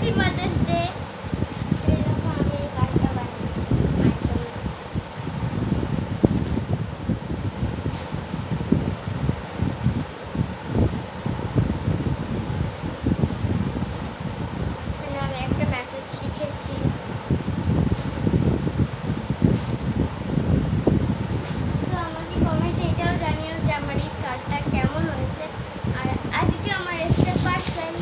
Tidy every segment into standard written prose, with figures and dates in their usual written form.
Happy mother's day. এরকম আমি এই কার্ডটা বানিয়েছি মায়ের জন্য। এখানে আমি একটা মেসেজ লিখেছি। তো আমাকে কমেন্টে এটাও জানিও যে আমার এই কার্ডটা কেমন হয়েছে। আর আজকে আমার এসছে পার্সেল।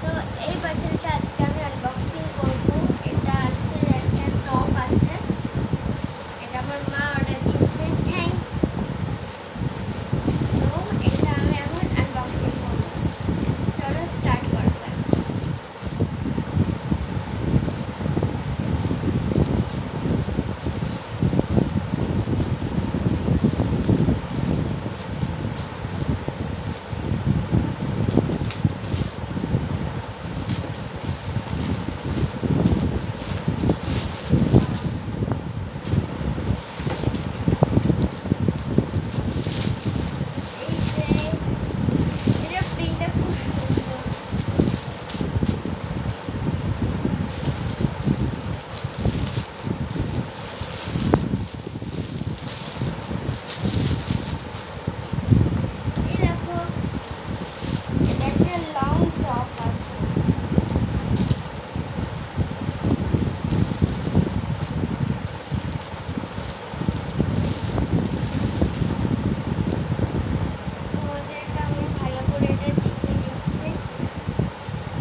তো এই পার্সেলটা আজকে আমি আনবক্সিং করব। এটা আছে একটা টপ আছে, এটা আমার মা অর্ডার দিয়েছে, থ্যাঙ্কস। তো এটা আমি এখন আনবক্সিং করব। চলো স্টার্ট করা যাক।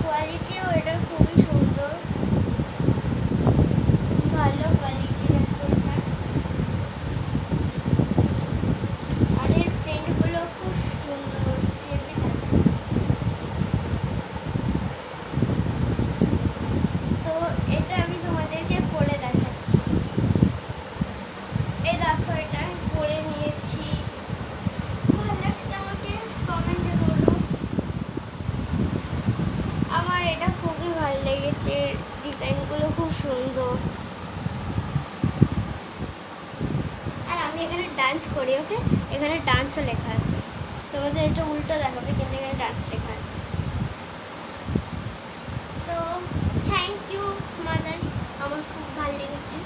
কোয়ালিটিও এটা খুবই সুন্দর, ভালো কোয়ালিটির আছে এটা। আর এর প্রিন্টগুলো খুব সুন্দর, হেভি লাগছে। তো এটা আমি তোমাদেরকে পরে দেখাচ্ছি। এই দেখো, এটা পরে নিয়েছি, ভালো লাগছে আমাকে, কমেন্টে বলো। আমার এটা খুবই ভালো লেগেছে, ডিজাইনগুলো খুব সুন্দর। আর আমি এখানে ডান্স করি, ওকে? এখানে ডান্সও লেখা আছে, তোমাদের এটা উল্টো দেখাবে কিন্তু এখানে ডান্স লেখা আছে। তো থ্যাংক ইউ মাদার, আমার খুব ভালো লেগেছে।